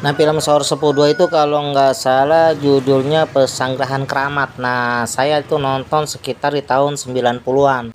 Nah, film Saur Sepuh 2 itu kalau nggak salah judulnya Pesanggrahan Keramat. Nah, saya itu nonton sekitar di tahun 90-an.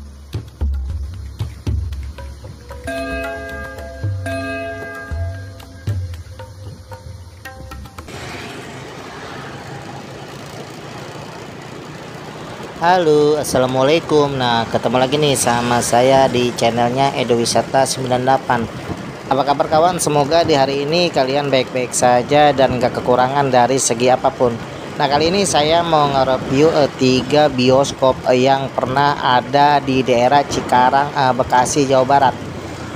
Halo, assalamualaikum. Nah, ketemu lagi nih sama saya di channelnya Edo Wisata 98. Apa kabar kawan? Semoga di hari ini kalian baik-baik saja dan gak kekurangan dari segi apapun. Nah, kali ini saya mau nge-review 3 bioskop yang pernah ada di daerah Cikarang, Bekasi, Jawa Barat.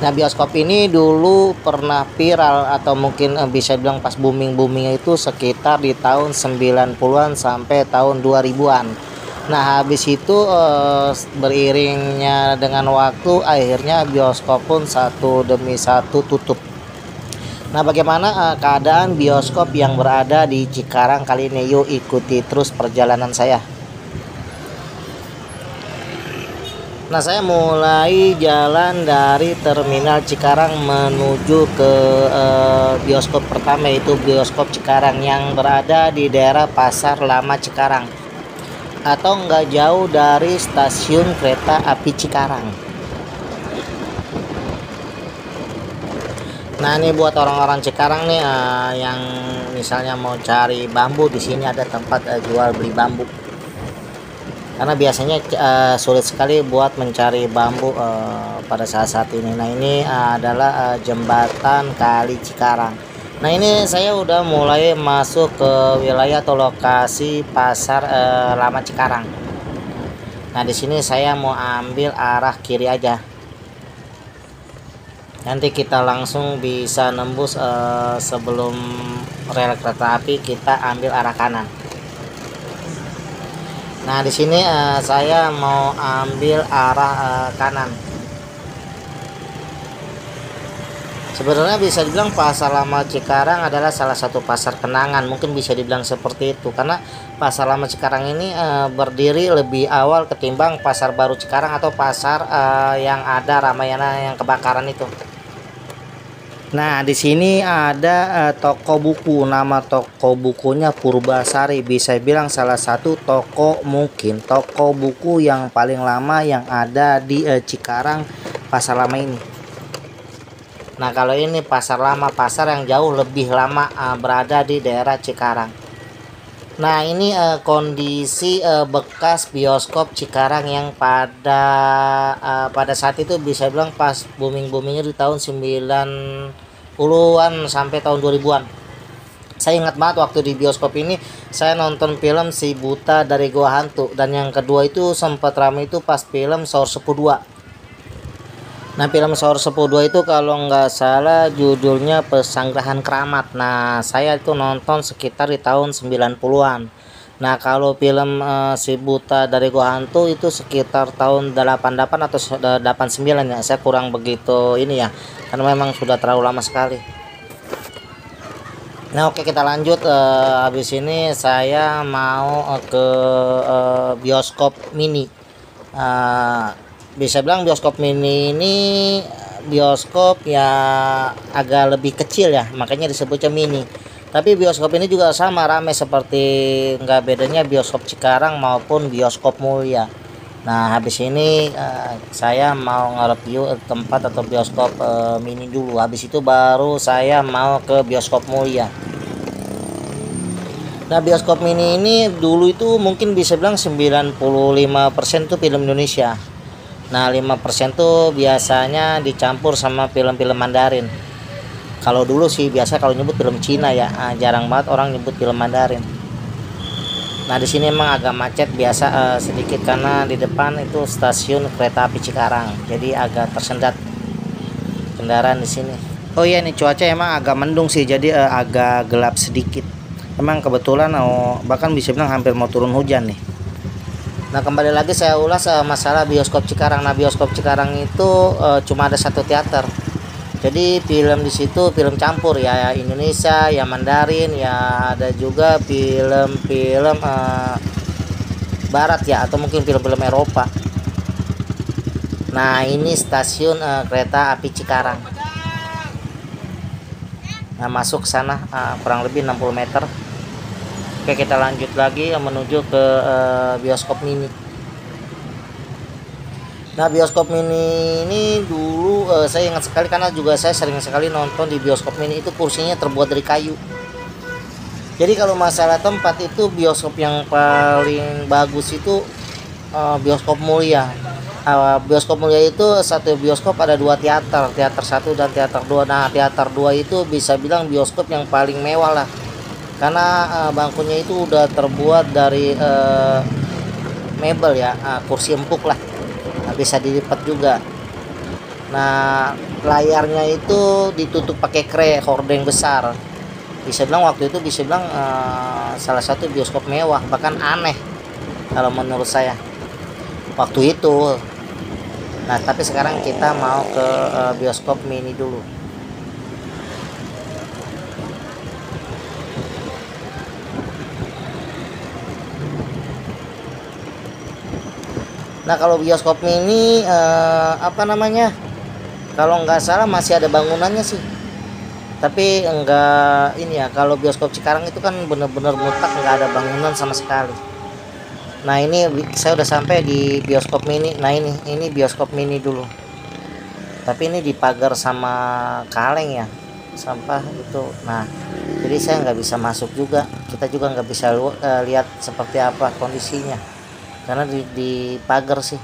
Nah, bioskop ini dulu pernah viral atau mungkin bisa bilang pas booming-boomingnya itu sekitar di tahun 90-an sampai tahun 2000-an. Nah, habis itu beriringnya dengan waktu akhirnya bioskop pun satu demi satu tutup. Nah, bagaimana keadaan bioskop yang berada di Cikarang kali ini? Yuk ikuti terus perjalanan saya. Nah, saya mulai jalan dari Terminal Cikarang menuju ke bioskop pertama, yaitu bioskop Cikarang yang berada di daerah Pasar Lama Cikarang, atau nggak jauh dari stasiun kereta api Cikarang. Nah, ini buat orang-orang Cikarang nih yang misalnya mau cari bambu, di sini ada tempat jual beli bambu. Karena biasanya sulit sekali buat mencari bambu pada saat ini. Nah, ini adalah jembatan Kali Cikarang. Nah, ini saya udah mulai masuk ke wilayah atau lokasi Pasar Lama Cikarang. Nah, di sini saya mau ambil arah kiri aja. Nanti kita langsung bisa nembus sebelum rel kereta api, kita ambil arah kanan. Nah, di sini saya mau ambil arah kanan. Sebenarnya bisa dibilang Pasar Lama Cikarang adalah salah satu pasar kenangan, mungkin bisa dibilang seperti itu, karena Pasar Lama Cikarang ini berdiri lebih awal ketimbang Pasar Baru Cikarang atau pasar yang ada Ramayana yang kebakaran itu. Nah, di sini ada toko buku. Nama toko bukunya Purbasari. Bisa bilang salah satu toko, mungkin toko buku yang paling lama yang ada di Cikarang Pasar Lama ini. Nah, kalau ini Pasar Lama, pasar yang jauh lebih lama berada di daerah Cikarang. Nah, ini kondisi bekas bioskop Cikarang yang pada saat itu bisa bilang pas booming-boomingnya di tahun 90-an sampai tahun 2000-an. Saya ingat banget waktu di bioskop ini saya nonton film Si Buta dari Gua Hantu, dan yang kedua itu sempat ramai itu pas film Saur Sepuh 2. Nah, film Saur Sepuh 2 itu kalau nggak salah judulnya Pesanggrahan Keramat. Nah, saya itu nonton sekitar di tahun 90-an. Nah, kalau film Si Buta dari Gua Hantu itu sekitar tahun 88 atau 89 ya. Saya kurang begitu ini ya, karena memang sudah terlalu lama sekali. Nah, oke, kita lanjut. Habis ini saya mau ke bioskop mini. Bisa bilang bioskop mini ini bioskop ya agak lebih kecil ya, makanya disebutnya mini. Tapi bioskop ini juga sama ramai seperti nggak bedanya bioskop Cikarang maupun bioskop Mulia. Nah, habis ini saya mau nge-review tempat atau bioskop mini dulu. Habis itu baru saya mau ke bioskop Mulia. Nah, bioskop mini ini dulu itu mungkin bisa bilang 95% itu film Indonesia. Nah, 5% tuh biasanya dicampur sama film-film Mandarin. Kalau dulu sih biasa kalau nyebut film Cina ya, jarang banget orang nyebut film Mandarin. Nah, di sini emang agak macet biasa sedikit karena di depan itu stasiun kereta api Cikarang. Jadi agak tersendat kendaraan di sini. Oh iya, nih cuaca emang agak mendung sih, jadi agak gelap sedikit. Emang kebetulan bahkan bisa bilang hampir mau turun hujan nih. Nah, kembali lagi saya ulas masalah bioskop Cikarang. Nah, bioskop Cikarang itu cuma ada satu teater. Jadi film di situ film campur ya, Indonesia, ya Mandarin, ya ada juga film-film Barat ya, atau mungkin film-film Eropa. Nah, ini stasiun kereta api Cikarang. Nah, masuk sana kurang lebih 60 meter. Oke, kita lanjut lagi menuju ke bioskop mini. Nah, bioskop mini ini dulu saya ingat sekali karena juga saya sering sekali nonton di bioskop mini itu kursinya terbuat dari kayu. Jadi kalau masalah tempat itu bioskop yang paling bagus itu bioskop Mulia. Bioskop Mulia itu satu bioskop ada 2 teater, teater 1 dan teater 2. Nah, teater 2 itu bisa bilang bioskop yang paling mewah lah, karena bangkunya itu udah terbuat dari mebel ya, kursi empuk lah, bisa dilipat juga. Nah, layarnya itu ditutup pakai hordeng besar. Bisa bilang waktu itu salah satu bioskop mewah, bahkan aneh kalau menurut saya waktu itu. Nah, tapi sekarang kita mau ke bioskop mini dulu. Nah, kalau bioskop mini kalau nggak salah masih ada bangunannya sih, tapi enggak ini ya. Kalau bioskop Cikarang itu kan bener-bener mutlak nggak ada bangunan sama sekali. Nah, ini saya udah sampai di bioskop mini. Nah, ini bioskop mini dulu, tapi ini dipagar sama kaleng ya, sampah itu. Nah, jadi saya nggak bisa masuk juga, kita juga nggak bisa lihat seperti apa kondisinya karena dipagar sih.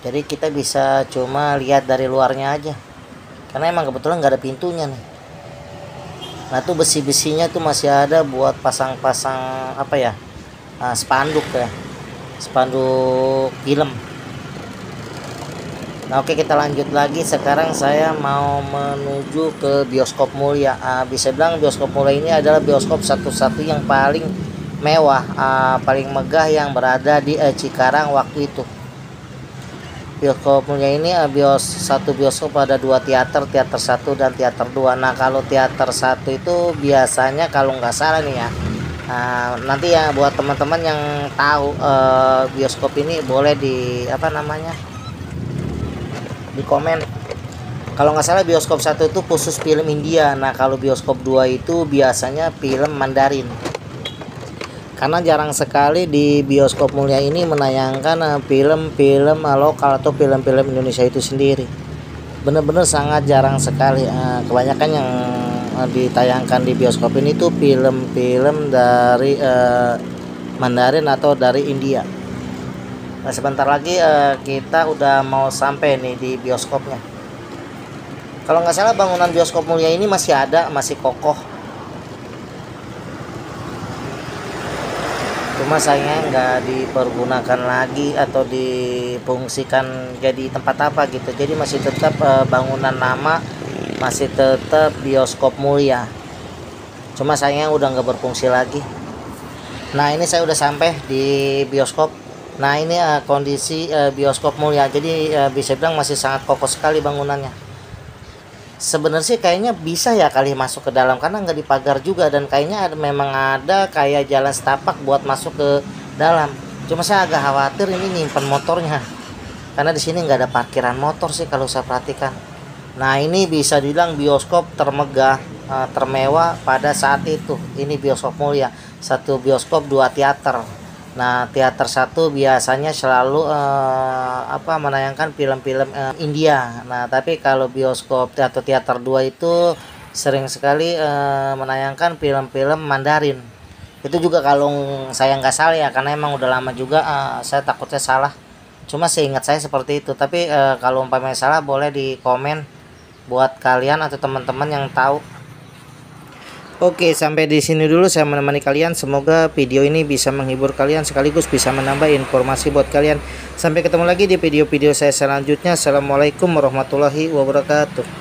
Jadi kita bisa cuma lihat dari luarnya aja karena emang kebetulan nggak ada pintunya nih. Nah, tuh besi-besinya tuh masih ada buat pasang-pasang spanduk ya, spanduk film. Nah, oke, kita lanjut lagi. Sekarang saya mau menuju ke bioskop Mulia. Bisa bilang bioskop Mulia ini adalah bioskop satu-satu yang paling mewah, paling megah yang berada di Cikarang waktu itu. Bioskop Mulia ini satu bioskop ada 2 teater, teater 1 dan teater 2. Nah, kalau teater 1 itu biasanya kalau nggak salah nih ya, nanti ya buat teman-teman yang tahu bioskop ini boleh di di komen. Kalau nggak salah bioskop 1 itu khusus film India. Nah, kalau bioskop 2 itu biasanya film Mandarin. Karena jarang sekali di bioskop Mulia ini menayangkan film-film lokal atau film-film Indonesia itu sendiri. Bener-bener sangat jarang sekali. Kebanyakan yang ditayangkan di bioskop ini tuh film-film dari Mandarin atau dari India. Nah, sebentar lagi kita udah mau sampai nih di bioskopnya. Kalau nggak salah bangunan bioskop Mulia ini masih ada, masih kokoh. Cuma sayangnya nggak dipergunakan lagi atau difungsikan jadi tempat apa gitu. Jadi masih tetap bangunan lama, masih tetap bioskop Mulia. Cuma sayangnya udah nggak berfungsi lagi. Nah, ini saya udah sampai di bioskop. Nah, ini kondisi bioskop Mulia. Jadi bisa bilang masih sangat kokoh sekali bangunannya. Sebenarnya sih kayaknya bisa ya kali masuk ke dalam karena nggak dipagar juga, dan kayaknya memang ada kayak jalan setapak buat masuk ke dalam. Cuma saya agak khawatir ini nyimpen motornya karena di sini nggak ada parkiran motor sih kalau saya perhatikan. Nah, ini bisa dibilang bioskop termegah, termewah pada saat itu. Ini bioskop Mulia, satu bioskop 2 teater. Nah, teater 1 biasanya selalu menayangkan film-film India. Nah, tapi kalau bioskop atau teater 2 itu sering sekali menayangkan film-film Mandarin. Itu juga kalau saya nggak salah ya, karena emang udah lama juga, saya takutnya salah. Cuma seingat saya seperti itu. Tapi kalau umpamanya salah boleh di komen buat kalian atau teman-teman yang tahu. Oke, sampai di sini dulu saya menemani kalian. Semoga video ini bisa menghibur kalian sekaligus bisa menambah informasi buat kalian. Sampai ketemu lagi di video-video saya selanjutnya. Assalamualaikum warahmatullahi wabarakatuh.